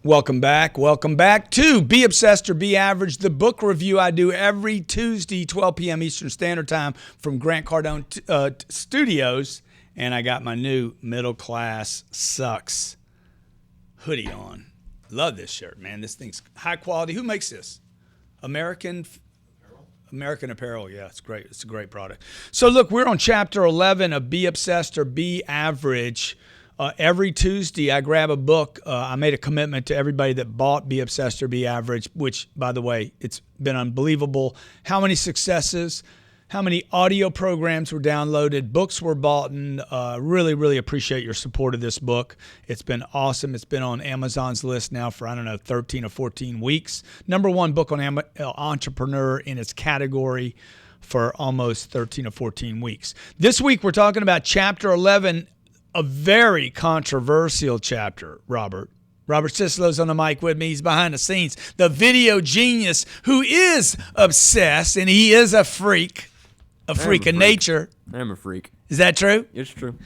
Welcome back. Welcome back to Be Obsessed or Be Average, the book review I do every Tuesday, 12 p.m. Eastern Standard Time from Grant Cardone Studios. And I got my new Middle Class Sucks hoodie on. Love this shirt, man. This thing's high quality. Who makes this? American Apparel. Yeah, it's great. It's a great product. So look, we're on chapter 11 of Be Obsessed or Be Average. Every Tuesday, I grab a book. I made a commitment to everybody that bought Be Obsessed or Be Average, which, by the way, it's been unbelievable. How many successes, how many audio programs were downloaded, books were bought, and really, really appreciate your support of this book. It's been awesome. It's been on Amazon's list now for, 13 or 14 weeks. Number one book on Entrepreneur in its category for almost 13 or 14 weeks. This week, we're talking about chapter 11, a very controversial chapter, Robert. Robert Cislow's on the mic with me. He's behind the scenes. The video genius who is obsessed, and he is a freak of nature. I am a freak. Is that true? It's true.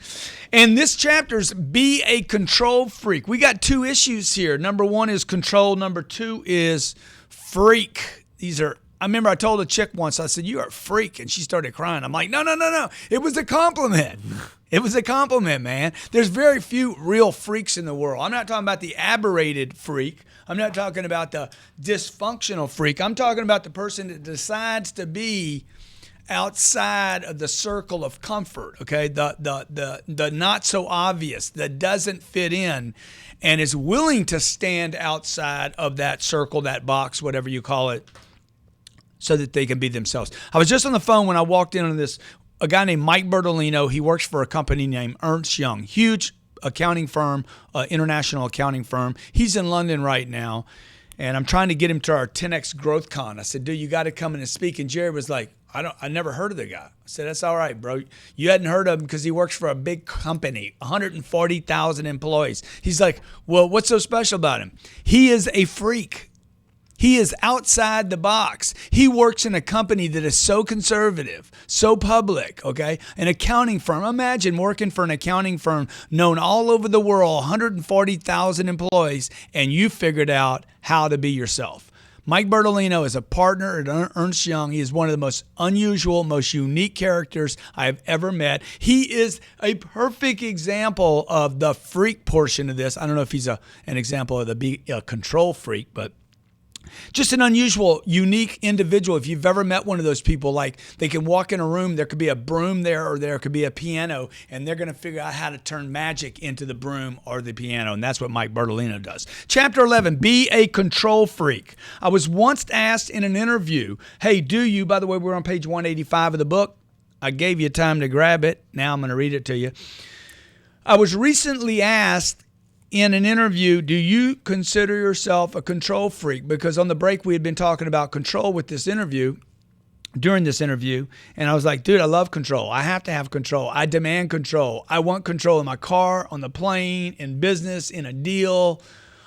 And this chapter's Be a Control Freak. We got two issues here. Number one is control. Number two is freak. I remember I told a chick once, I said, "You are a freak," and she started crying. I'm like, no. It was a compliment. It was a compliment, man. There's very few real freaks in the world. I'm not talking about the aberrated freak. I'm not talking about the dysfunctional freak. I'm talking about the person that decides to be outside of the circle of comfort, okay? The not so obvious, that doesn't fit in, and is willing to stand outside of that circle, that box, whatever you call it, so that they can be themselves. I was just on the phone when I walked in on a guy named Mike Bertolino. He works for a company named Ernst Young, huge accounting firm, international accounting firm. He's in London right now, and I'm trying to get him to our 10X Growth Con. I said, "Dude, you got to come in and speak." And Jerry was like, I never heard of the guy. I said, "That's all right, bro. You hadn't heard of him because he works for a big company, 140,000 employees." He's like, "Well, what's so special about him?" He is a freak. He is outside the box. He works in a company that is so conservative, so public, okay? An accounting firm. Imagine working for an accounting firm known all over the world, 140,000 employees, and you figured out how to be yourself. Mike Bertolino is a partner at Ernst Young. He is one of the most unusual, most unique characters I have ever met. He is a perfect example of the freak portion of this. I don't know if he's an example of the control freak, but just an unusual, unique individual. If you've ever met one of those people, like they can walk in a room, there could be a broom there or there could be a piano, and they're going to figure out how to turn magic into the broom or the piano, and that's what Mike Bertolino does. Chapter 11, Be a Control Freak. I was once asked in an interview, hey, by the way, we're on page 185 of the book. I gave you time to grab it. Now I'm going to read it to you. I was recently asked in an interview, do you consider yourself a control freak? Because on the break, we had been talking about control during this interview. And I was like, dude, I love control. I have to have control. I demand control. I want control in my car, on the plane, in business, in a deal.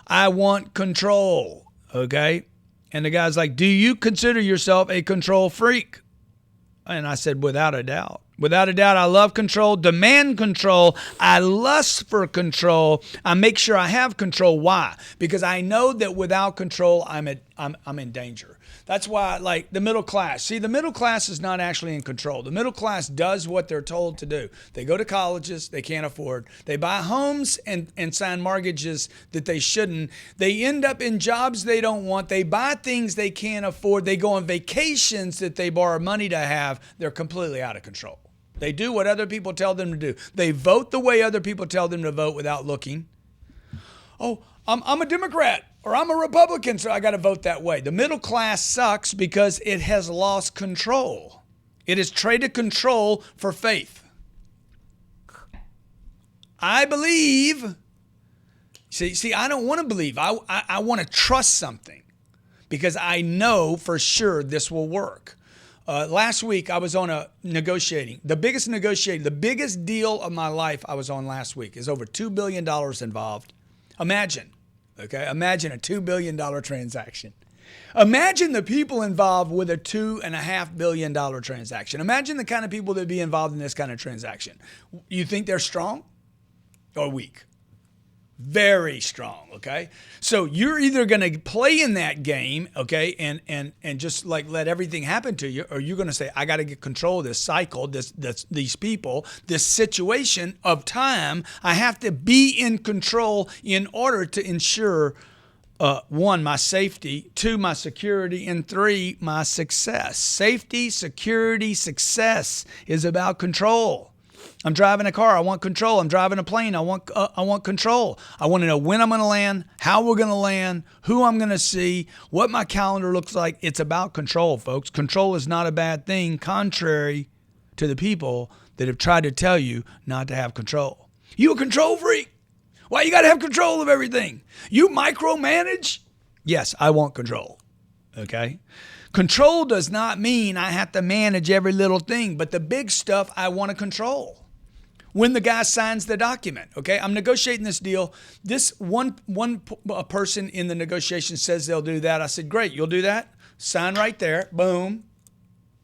I want control, okay? And the guy's like, do you consider yourself a control freak? And I said, without a doubt. Without a doubt, I love control, demand control. I lust for control. I make sure I have control. Why? Because I know that without control, I'm in danger. That's why, like the middle class. See, the middle class is not actually in control. The middle class does what they're told to do. They go to colleges they can't afford. They buy homes and sign mortgages that they shouldn't. They end up in jobs they don't want. They buy things they can't afford. They go on vacations that they borrow money to have. They're completely out of control. They do what other people tell them to do. They vote the way other people tell them to vote without looking. Oh, I'm a Democrat or I'm a Republican, so I got to vote that way. The middle class sucks because it has lost control. It has traded control for faith. I believe. See, I don't want to believe. I want to trust something because I know for sure this will work. Last week, I was on the biggest deal of my life I was on last week is over $2 billion involved. Imagine a $2 billion transaction. Imagine the people involved with a $2.5 billion transaction. Imagine the kind of people that be involved in this kind of transaction. You think they're strong or weak? Very strong, okay? So you're either going to play in that game, okay, and just like let everything happen to you, or you're going to say, I got to get control of this cycle, these people, this situation of time. I have to be in control in order to ensure, one, my safety, two, my security, and three, my success. Safety, security, success is about control. I'm driving a car. I want control. I'm driving a plane. I want control. I want to know when I'm going to land, how we're going to land, who I'm going to see, what my calendar looks like. It's about control, folks. Control is not a bad thing, contrary to the people that have tried to tell you not to have control. You a control freak? Why you got to have control of everything? You micromanage? Yes, I want control. Okay? Control does not mean I have to manage every little thing, but the big stuff I want to control. When the guy signs the document, okay, I'm negotiating this deal. This one person in the negotiation says they'll do that. I said, great, you'll do that? Sign right there. Boom.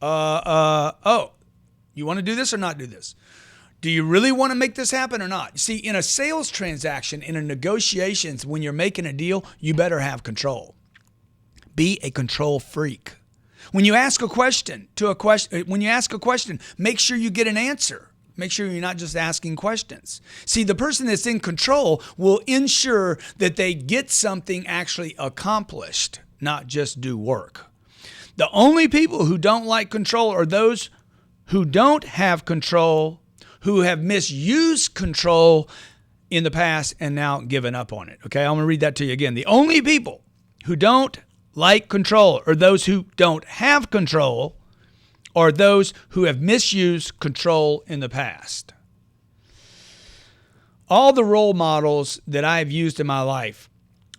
Oh, you want to do this or not do this? Do you really want to make this happen or not? See, in a sales transaction, in a negotiations, when you're making a deal, you better have control. Be a control freak. When you ask a question, make sure you get an answer. Make sure you're not just asking questions. See, the person that's in control will ensure that they get something actually accomplished, not just do work. The only people who don't like control are those who don't have control, who have misused control in the past and now given up on it. Okay, I'm going to read that to you again. The only people who don't like control are those who don't have control, or those who have misused control in the past. All the role models that I have used in my life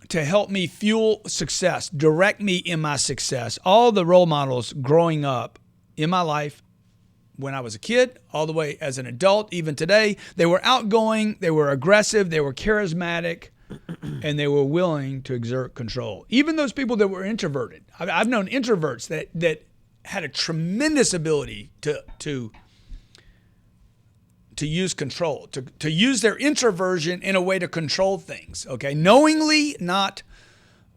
to help me fuel success, direct me in my success, all the role models growing up in my life when I was a kid, all the way as an adult, even today, they were outgoing, they were aggressive, they were charismatic, and they were willing to exert control. Even those people that were introverted. I've known introverts that had a tremendous ability to use control, to use their introversion in a way to control things, okay? Knowingly, not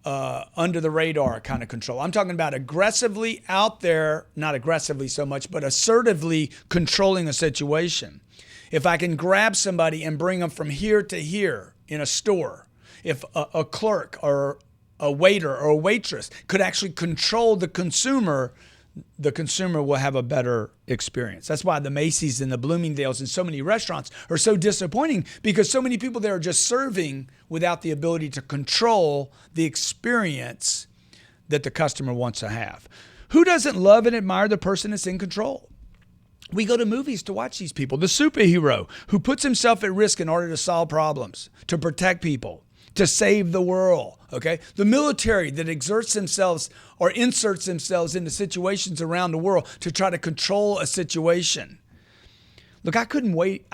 under the radar kind of control. I'm talking about aggressively out there, not aggressively so much, but assertively controlling a situation. If I can grab somebody and bring them from here to here in a store, if a clerk or a waiter or a waitress could actually control the consumer will have a better experience. That's why the Macy's and the Bloomingdale's and so many restaurants are so disappointing, because so many people there are just serving without the ability to control the experience that the customer wants to have. Who doesn't love and admire the person that's in control? We go to movies to watch these people. The superhero who puts himself at risk in order to solve problems, to protect people, to save the world, okay? The military that exerts themselves or inserts themselves into situations around the world to try to control a situation. Look, I couldn't wait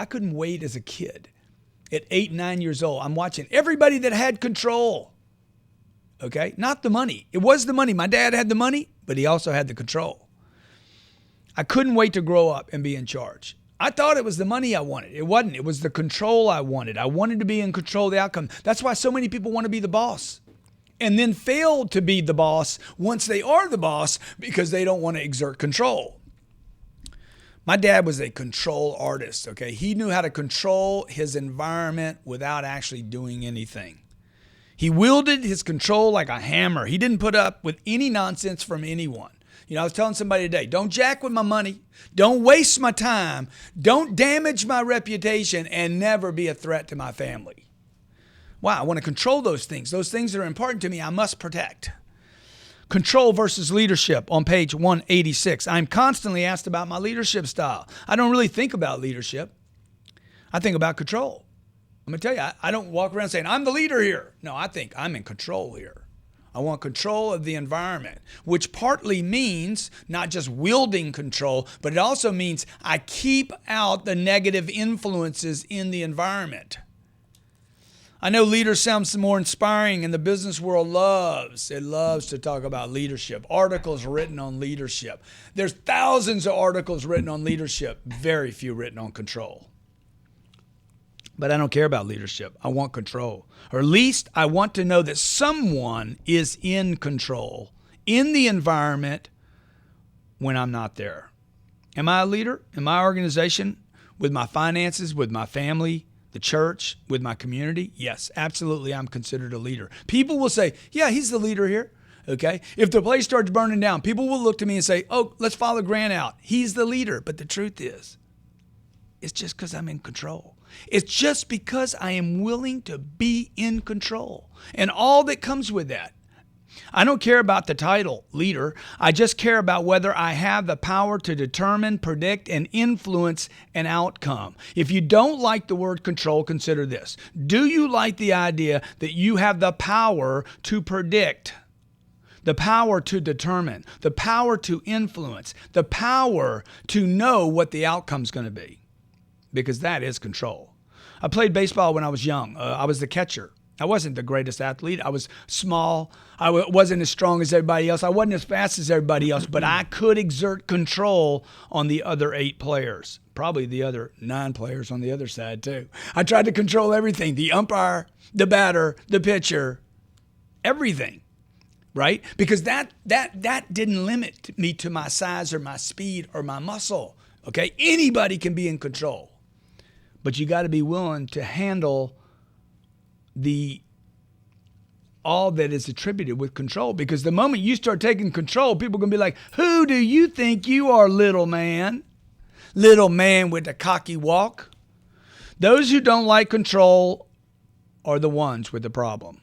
as a kid. At 8, 9 years old, I'm watching everybody that had control, okay? Not the money. It was the money. My dad had the money, but he also had the control. I couldn't wait to grow up and be in charge. I thought it was the money I wanted. It wasn't. It was the control I wanted. I wanted to be in control of the outcome. That's why so many people want to be the boss and then fail to be the boss once they are the boss because they don't want to exert control. My dad was a control artist, okay? He knew how to control his environment without actually doing anything. He wielded his control like a hammer. He didn't put up with any nonsense from anyone. You know, I was telling somebody today, don't jack with my money. Don't waste my time. Don't damage my reputation, and never be a threat to my family. Wow, I want to control those things. Those things that are important to me, I must protect. Control versus leadership on page 186. I'm constantly asked about my leadership style. I don't really think about leadership. I think about control. I'm going to tell you, I don't walk around saying, I'm the leader here. No, I think I'm in control here. I want control of the environment, which partly means not just wielding control, but it also means I keep out the negative influences in the environment. I know leaders sound more inspiring, and the business world loves to talk about leadership. Articles written on leadership. There's thousands of articles written on leadership, very few written on control. But I don't care about leadership. I want control. Or at least I want to know that someone is in control in the environment when I'm not there. Am I a leader in my organization, with my finances, with my family, the church, with my community? Yes, absolutely, I'm considered a leader. People will say, yeah, he's the leader here. Okay? If the place starts burning down, people will look to me and say, oh, let's follow Grant out. He's the leader. But the truth is, it's just because I'm in control. It's just because I am willing to be in control and all that comes with that. I don't care about the title, leader. I just care about whether I have the power to determine, predict, and influence an outcome. If you don't like the word control, consider this. Do you like the idea that you have the power to predict, the power to determine, the power to influence, the power to know what the outcome's going to be? Because that is control. I played baseball when I was young. I was the catcher. I wasn't the greatest athlete. I was small. I wasn't as strong as everybody else. I wasn't as fast as everybody else, but I could exert control on the other 8 players, probably the other 9 players on the other side too. I tried to control everything, the umpire, the batter, the pitcher, everything, right? Because that didn't limit me to my size or my speed or my muscle, okay? Anybody can be in control. But you got to be willing to handle all that is attributed with control. Because the moment you start taking control, people are going to be like, who do you think you are, little man? Little man with a cocky walk. Those who don't like control are the ones with the problem.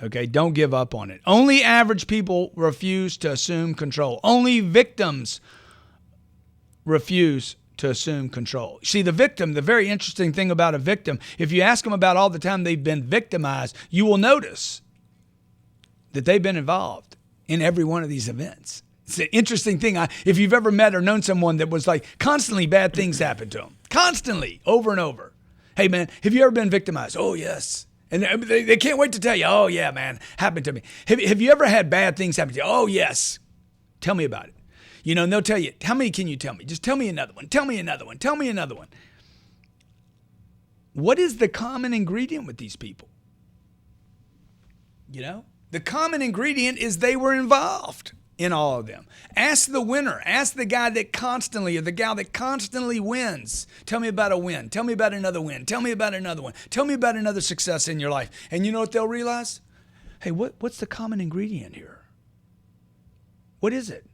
Okay, don't give up on it. Only average people refuse to assume control. Only victims refuse to assume control. See, the victim, the very interesting thing about a victim, if you ask them about all the time they've been victimized, you will notice that they've been involved in every one of these events. It's an interesting thing. If you've ever met or known someone that was like constantly bad things happen to them, constantly, over and over. Hey, man, have you ever been victimized? Oh, yes. And they can't wait to tell you, oh, yeah, man, happened to me. Have you ever had bad things happen to you? Oh, yes. Tell me about it. You know, and they'll tell you, how many can you tell me? Just tell me another one. Tell me another one. Tell me another one. What is the common ingredient with these people? You know, the common ingredient is they were involved in all of them. Ask the winner. Ask the guy that constantly, or the gal that constantly wins. Tell me about a win. Tell me about another win. Tell me about another one. Tell me about another success in your life. And you know what they'll realize? Hey, what's the common ingredient here? What is it?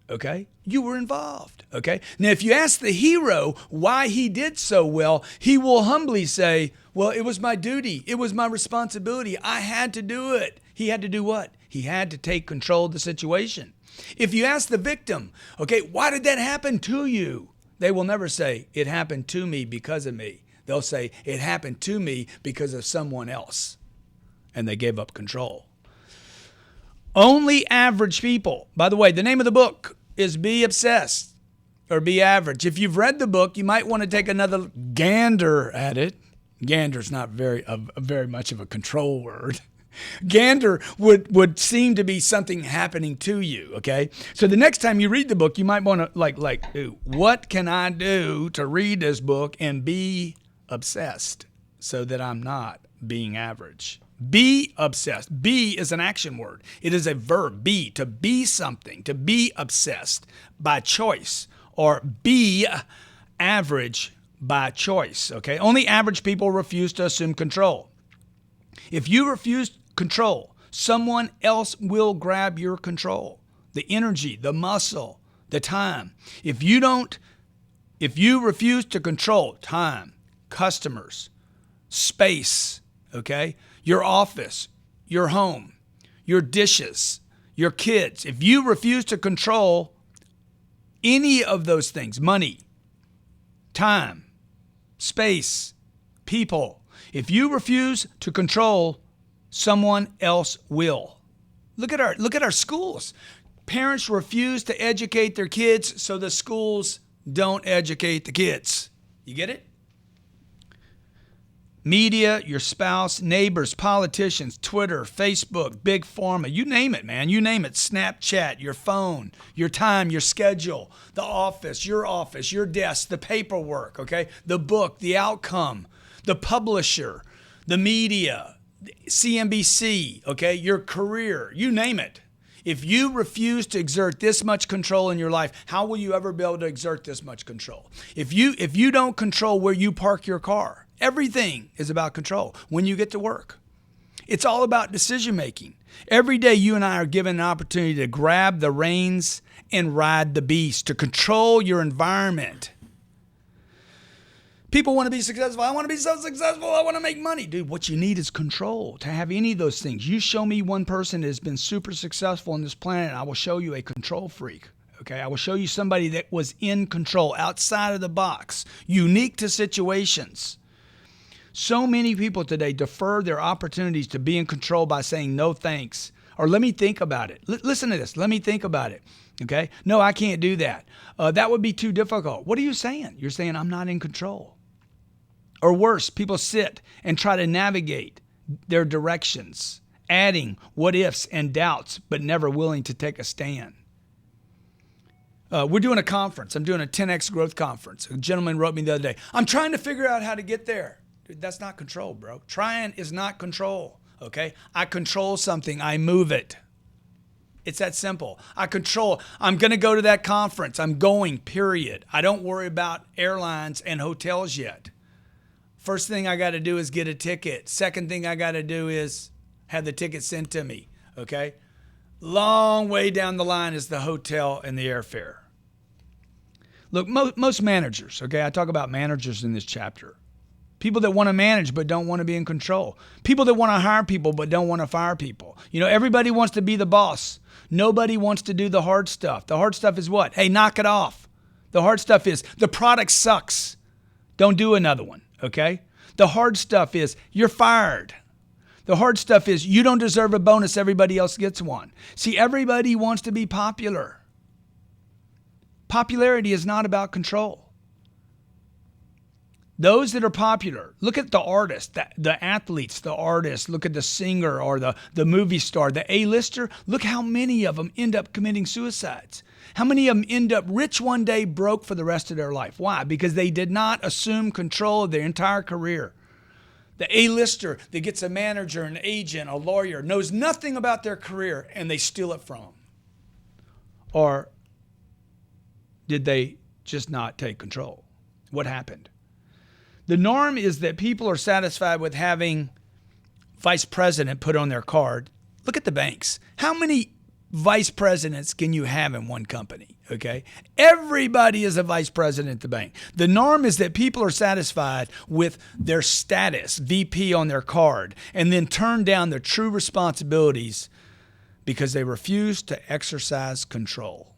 Okay? You were involved. Okay? Now, if you ask the hero why he did so well, he will humbly say, well, it was my duty. It was my responsibility. I had to do it. He had to do what? He had to take control of the situation. If you ask the victim, okay, why did that happen to you? They will never say, it happened to me because of me. They'll say, it happened to me because of someone else. And they gave up control. Only average people. By the way, the name of the book is Be Obsessed or Be Average. If you've read the book, you might want to take another gander at it. Gander's not very much of a control word. Gander would seem to be something happening to you, okay? So the next time you read the book, you might want to like, what can I do to read this book and be obsessed so that I'm not being average? Be obsessed. Be is an action word. It is a verb, be, to be something, to be obsessed by choice, or be average by choice, okay? Only average people refuse to assume control. If you refuse control, someone else will grab your control, the energy, the muscle, the time. If you refuse to control time, customers, space, okay, your office, your home, your dishes, your kids, if you refuse to control any of those things, money, time, space, people, if you refuse to control, someone else will. Look at our schools. Parents refuse to educate their kids, so the schools don't educate the kids. You get it? Media, your spouse, neighbors, politicians, Twitter, Facebook, Big Pharma, you name it, man. You name it. Snapchat, your phone, your time, your schedule, the office, your desk, the paperwork, okay? The book, the outcome, the publisher, the media, CNBC, okay, your career, you name it. If you refuse to exert this much control in your life, how will you ever be able to exert this much control? If you don't control where you park your car, everything is about control. When you get to work, it's all about decision making. Every day you and I are given an opportunity to grab the reins and ride the beast, to control your environment. People want to be successful. I want to be so successful. I want to make money. Dude, what you need is control to have any of those things. You show me one person that has been super successful on this planet, I will show you a control freak. Okay, I will show you somebody that was in control, outside of the box, unique to situations. So many people today defer their opportunities to be in control by saying no thanks, or let me think about it. Listen to this. Let me think about it. Okay, no, I can't do that. That would be too difficult. What are you saying? You're saying I'm not in control. Or worse, people sit and try to navigate their directions, adding what ifs and doubts, but never willing to take a stand. We're doing a conference. I'm doing a 10X growth conference. A gentleman wrote me the other day, I'm trying to figure out how to get there. Dude, that's not control, bro. Trying is not control, okay? I control something. I move it. It's that simple. I control. I'm going to go to that conference. I'm going, period. I don't worry about airlines and hotels yet. First thing I got to do is get a ticket. Second thing I got to do is have the ticket sent to me, okay? Long way down the line is the hotel and the airfare. Look, most managers, okay, I talk about managers in this chapter. People that want to manage but don't want to be in control. People that want to hire people but don't want to fire people. You know, everybody wants to be the boss. Nobody wants to do the hard stuff. The hard stuff is what? Hey, knock it off. The hard stuff is the product sucks. Don't do another one. Okay? The hard stuff is you're fired. The hard stuff is you don't deserve a bonus. Everybody else gets one. See, everybody wants to be popular. Popularity is not about control. Those that are popular, look at the artists, the athletes, the artists, look at the singer or the movie star, the A-lister. Look how many of them end up committing suicides. How many of them end up rich one day, broke for the rest of their life? Why? Because they did not assume control of their entire career. The A-lister that gets a manager, an agent, a lawyer, knows nothing about their career, and they steal it from them. Or did they just not take control? What happened? The norm is that people are satisfied with having vice president put on their card. Look at the banks. How many vice presidents can you have in one company? Okay. Everybody is a vice president at the bank. The norm is that people are satisfied with their status, VP on their card, and then turn down their true responsibilities because they refuse to exercise control.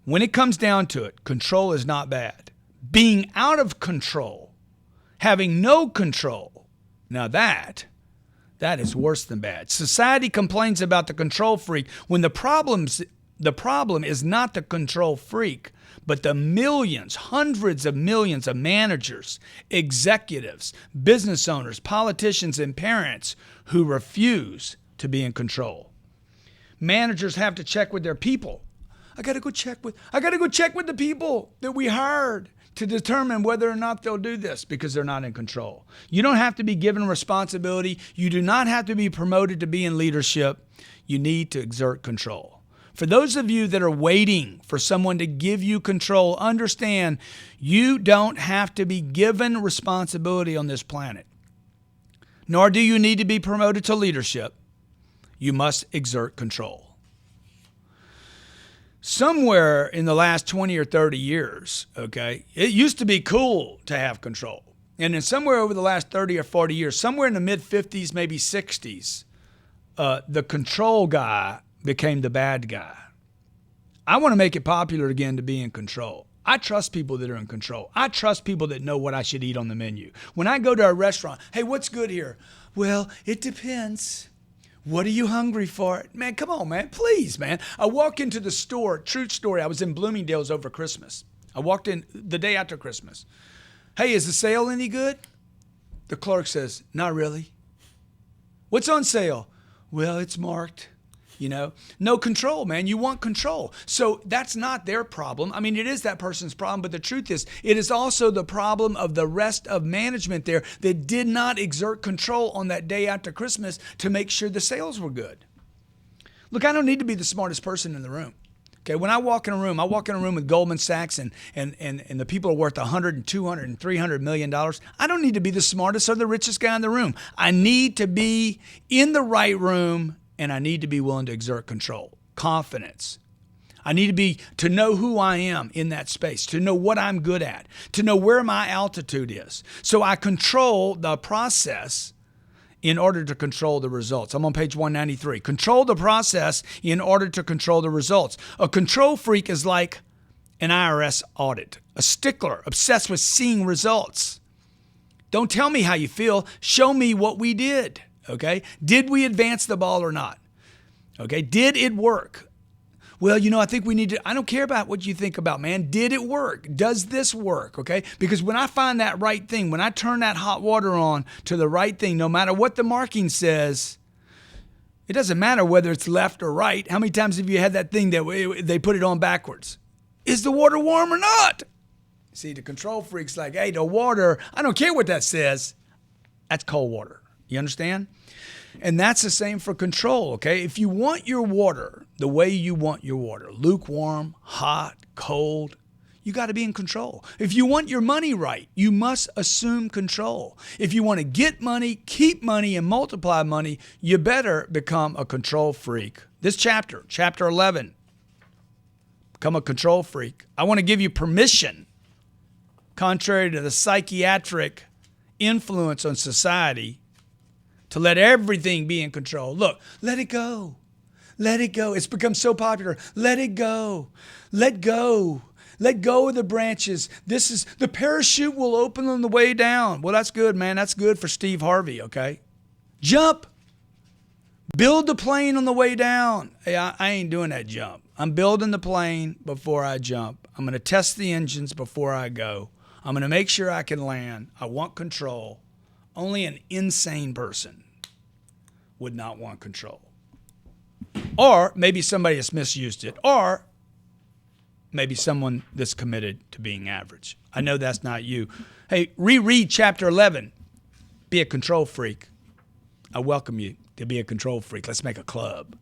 When it comes down to it, control is not bad. Being out of control, having no control, now that is worse than bad. Society complains about the control freak when the problem is not the control freak, but the millions, hundreds of millions of managers, executives, business owners, politicians, and parents who refuse to be in control. Managers have to check with their people. I got to go check with the people that we hired to determine whether or not they'll do this because they're not in control. You don't have to be given responsibility. You do not have to be promoted to be in leadership. You need to exert control. For those of you that are waiting for someone to give you control, understand you don't have to be given responsibility on this planet. Nor do you need to be promoted to leadership. You must exert control. Somewhere in the last 20 or 30 years, okay, it used to be cool to have control. And then somewhere over the last 30 or 40 years, somewhere in the mid-50s, maybe 60s, the control guy became the bad guy. I want to make it popular again to be in control. I trust people that are in control. I trust people that know what I should eat on the menu. When I go to a restaurant, hey, what's good here? Well, it depends. What are you hungry for? Man, come on, man. Please, man. I walk into the store, true story. I was in Bloomingdale's over Christmas. I walked in the day after Christmas. Hey, is the sale any good? The clerk says, not really. What's on sale? Well, it's marked. No control, man. You want control. So that's not their problem. I mean, it is that person's problem, but the truth is, it is also the problem of the rest of management there that did not exert control on that day after Christmas to make sure the sales were good. Look, I don't need to be the smartest person in the room. Okay, when I walk in a room, with Goldman Sachs and the people are worth $100 and $200 and $300 million. I don't need to be the smartest or the richest guy in the room. I need to be in the right room, and I need to be willing to exert control, confidence. I need to know who I am in that space, to know what I'm good at, to know where my altitude is. So I control the process in order to control the results. I'm on page 193. Control the process in order to control the results. A control freak is like an IRS audit, a stickler, obsessed with seeing results. Don't tell me how you feel. Show me what we did, okay? Did we advance the ball or not? Okay, did it work? Well, I think we need to, I don't care about what you think about, man. Did it work? Does this work? Okay? Because when I find that right thing, when I turn that hot water on to the right thing, no matter what the marking says, it doesn't matter whether it's left or right. How many times have you had that thing that they put it on backwards? Is the water warm or not? See, the control freak's like, hey, the water, I don't care what that says. That's cold water. You understand? And that's the same for control, okay? If you want your water the way you want your water, lukewarm, hot, cold, you got to be in control. If you want your money right, you must assume control. If you want to get money, keep money, and multiply money, you better become a control freak. This chapter 11, become a control freak. I want to give you permission, contrary to the psychiatric influence on society, to let everything be in control. Look, let it go. Let it go. It's become so popular. Let it go. Let go. Let go of the branches. The parachute will open on the way down. Well, that's good, man. That's good for Steve Harvey, okay? Jump. Build the plane on the way down. Hey, I ain't doing that jump. I'm building the plane before I jump. I'm going to test the engines before I go. I'm going to make sure I can land. I want control. Only an insane person would not want control. Or maybe somebody has misused it. Or maybe someone that's committed to being average. I know that's not you. Hey, reread chapter 11. Be a control freak. I welcome you to be a control freak. Let's make a club.